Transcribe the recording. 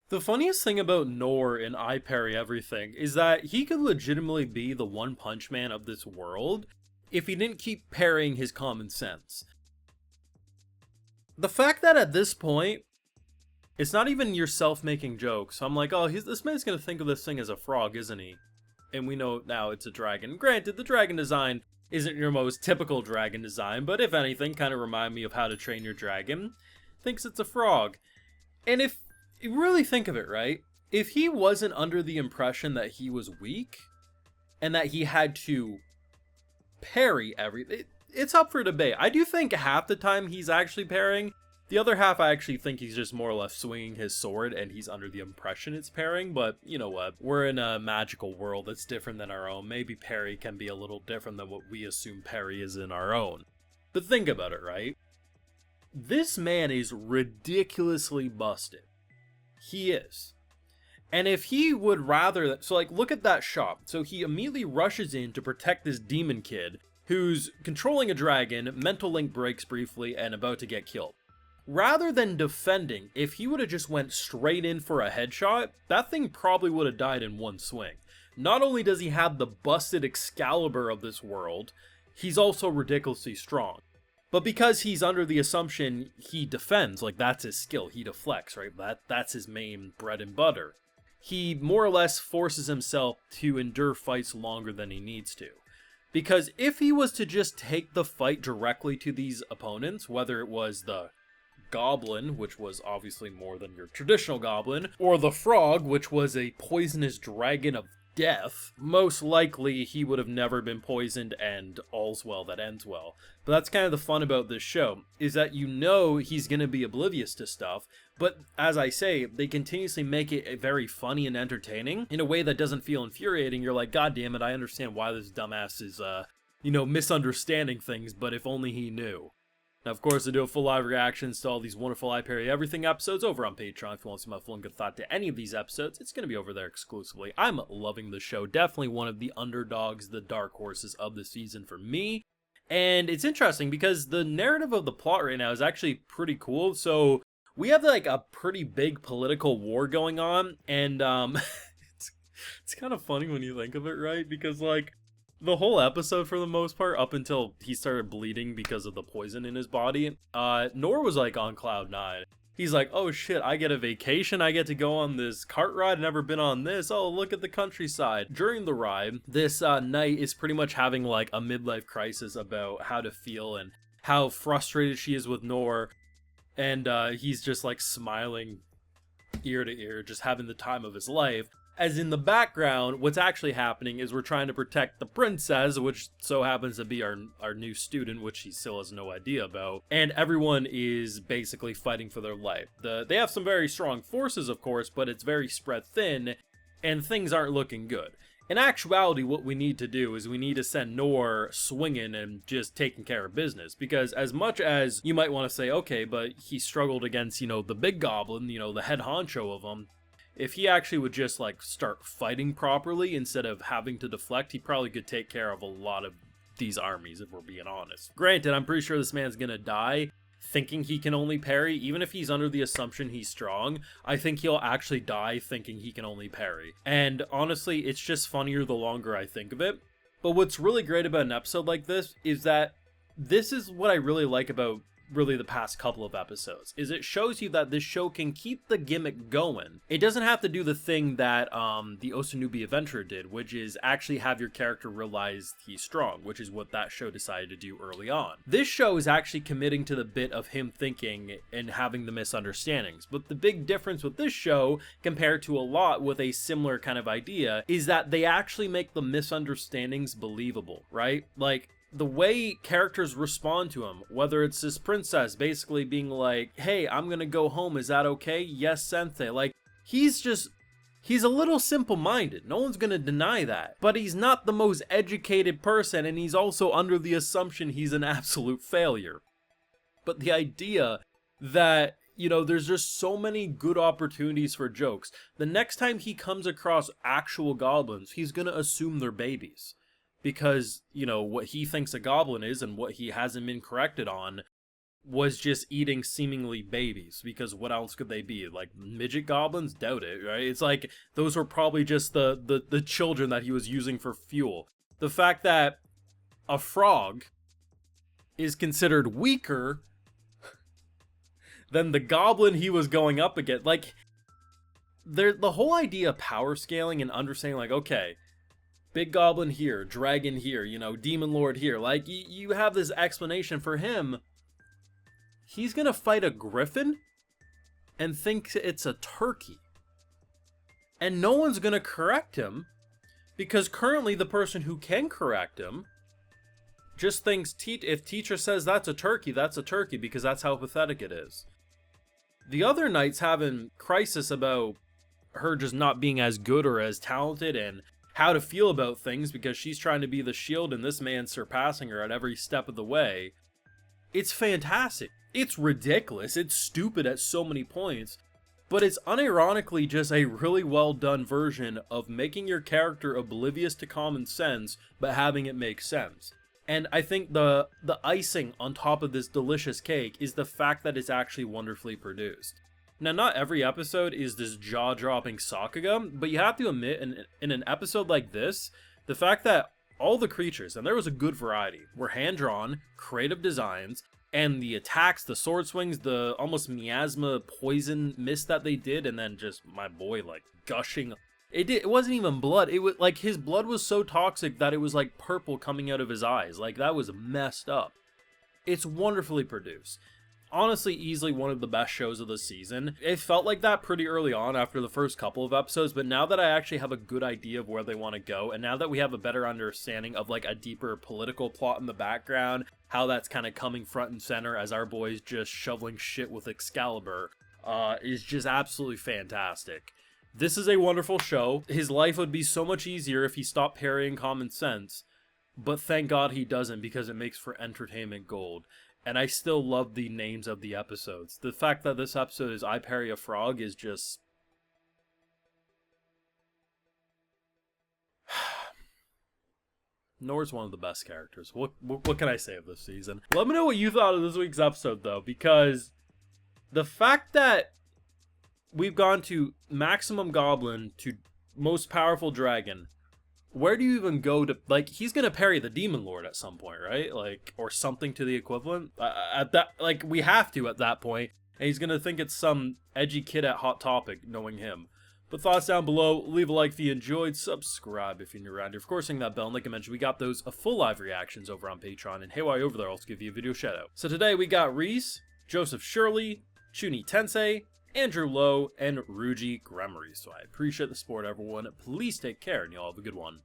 The funniest thing about Nor in I Parry Everything is that he could legitimately be the One Punch Man of this world if he didn't keep parrying his common sense. The fact that at this point, it's not even yourself making jokes. I'm like, oh, this man's gonna think of this thing as a frog, isn't he? And we know now it's a dragon. Granted, the dragon design isn't your most typical dragon design, but if anything, kind of remind me of How to Train Your Dragon. Thinks it's a frog. And if you really think of it, right? If he wasn't under the impression that he was weak, and that he had to parry everything, it's up for debate. I do think half the time he's actually parrying. The other half, I actually think he's just more or less swinging his sword and he's under the impression it's parrying. But you know what? We're in a magical world that's different than our own. Maybe parry can be a little different than what we assume parry is in our own. But think about it, right? This man is ridiculously busted. He is. And if he would rather... So, like, look at that shot. So he immediately rushes in to protect this demon kid who's controlling a dragon, mental link breaks briefly, and about to get killed. Rather than defending, if he would have just went straight in for a headshot, that thing probably would have died in one swing. Not only does he have the busted Excalibur of this world, he's also ridiculously strong. But because he's under the assumption he defends, like that's his skill, he deflects, right? That's his main bread and butter. He more or less forces himself to endure fights longer than he needs to. Because if he was to just take the fight directly to these opponents, whether it was the goblin, which was obviously more than your traditional goblin, or the frog, which was a poisonous dragon of death, most likely he would have never been poisoned and all's well that ends well. But that's kind of the fun about this show, is that you know he's going to be oblivious to stuff, but as I say, they continuously make it very funny and entertaining in a way that doesn't feel infuriating. You're like, God damn it, I understand why this dumbass is, misunderstanding things, but if only he knew. Now, of course, I do a full live reactions to all these wonderful I Parry Everything episodes over on Patreon. If you want to see my full and good thought to any of these episodes, it's going to be over there exclusively. I'm loving the show. Definitely one of the underdogs, the dark horses of the season for me. And it's interesting because the narrative of the plot right now is actually pretty cool. So we have like a pretty big political war going on. And it's kind of funny when you think of it, right? Because like, the whole episode, for the most part, up until he started bleeding because of the poison in his body, Nor was like on cloud 9. He's like, oh shit, I get a vacation, I get to go on this cart ride, never been on this, oh look at the countryside. During the ride, this knight is pretty much having like a midlife crisis about how to feel and how frustrated she is with Nor, and he's just like smiling ear to ear, just having the time of his life. As in the background, what's actually happening is we're trying to protect the princess, which so happens to be our new student, which he still has no idea about. And everyone is basically fighting for their life. They have some very strong forces, of course, but it's very spread thin, and things aren't looking good. In actuality, what we need to do is we need to send Nor swinging and just taking care of business. Because as much as you might want to say, okay, but he struggled against, the big goblin, the head honcho of them, if he actually would just like start fighting properly instead of having to deflect, he probably could take care of a lot of these armies, if we're being honest. Granted, I'm pretty sure this man's gonna die thinking he can only parry. Even if he's under the assumption he's strong, I think he'll actually die thinking he can only parry. And honestly, it's just funnier the longer I think of it. But what's really great about an episode like this is that this is what I really like about really the past couple of episodes, is it shows you that this show can keep the gimmick going. It doesn't have to do the thing that the Osanubi Adventurer did, which is actually have your character realize he's strong, which is what that show decided to do early on. This show is actually committing to the bit of him thinking and having the misunderstandings. But the big difference with this show, compared to a lot with a similar kind of idea, is that they actually make the misunderstandings believable, right? Like, the way characters respond to him, whether it's this princess basically being like, hey, I'm gonna go home, is that okay? Yes, sensei. Like, he's a little simple-minded. No one's gonna deny that. But he's not the most educated person, and he's also under the assumption he's an absolute failure. But the idea that, there's just so many good opportunities for jokes. The next time he comes across actual goblins, he's gonna assume they're babies. Because, what he thinks a goblin is and what he hasn't been corrected on was just eating seemingly babies, because what else could they be? Like midget goblins? Doubt it, right? It's like those were probably just the children that he was using for fuel. The fact that a frog is considered weaker than the goblin he was going up against. Like, the whole idea of power scaling and understanding, like, okay, big goblin here, dragon here, you know, demon lord here. Like, you have this explanation for him. He's gonna fight a griffin and thinks it's a turkey. And no one's gonna correct him, because currently the person who can correct him just thinks if teacher says that's a turkey, because that's how pathetic it is. The other knight's having crisis about her just not being as good or as talented and how to feel about things, because she's trying to be the shield and this man's surpassing her at every step of the way. It's fantastic. It's ridiculous. It's stupid at so many points. But it's unironically just a really well done version of making your character oblivious to common sense, but having it make sense. And I think the icing on top of this delicious cake is the fact that it's actually wonderfully produced. Now, not every episode is this jaw-dropping sakuga, but you have to admit, in an episode like this, the fact that all the creatures, and there was a good variety, were hand-drawn, creative designs, and the attacks, the sword swings, the almost miasma poison mist that they did, and then just my boy like gushing. It wasn't even blood. It was like his blood was so toxic that it was like purple coming out of his eyes. Like, that was messed up. It's wonderfully produced. Honestly, easily one of the best shows of the season. It felt like that pretty early on after the first couple of episodes, but now that I actually have a good idea of where they want to go, and now that we have a better understanding of like a deeper political plot in the background, how that's kind of coming front and center as our boy's just shoveling shit with Excalibur, is just absolutely fantastic. This is a wonderful show. His life would be so much easier if he stopped parrying common sense, but thank God he doesn't, because it makes for entertainment gold. And I still love the names of the episodes. The fact that this episode is I Parry a Frog is just... Nora's one of the best characters. What can I say of this season? Let me know what you thought of this week's episode, though, because the fact that we've gone to maximum goblin to most powerful dragon, where do you even go to, like, he's gonna parry the demon lord at some point, right? Like, or something to the equivalent at that, like, we have to at that point, and he's gonna think it's some edgy kid at Hot Topic, knowing him. But thoughts down below, leave a like if you enjoyed, subscribe if you're new around here, of course ring that bell, and like I mentioned, we got those full live reactions over on Patreon, and hey, while you're over there, I'll also give you a video shout out. So today we got Reese, Joseph Shirley, Chuni Tensei, Andrew Lowe, and Ruji Gremory. So I appreciate the support, everyone. Please take care, and y'all have a good one.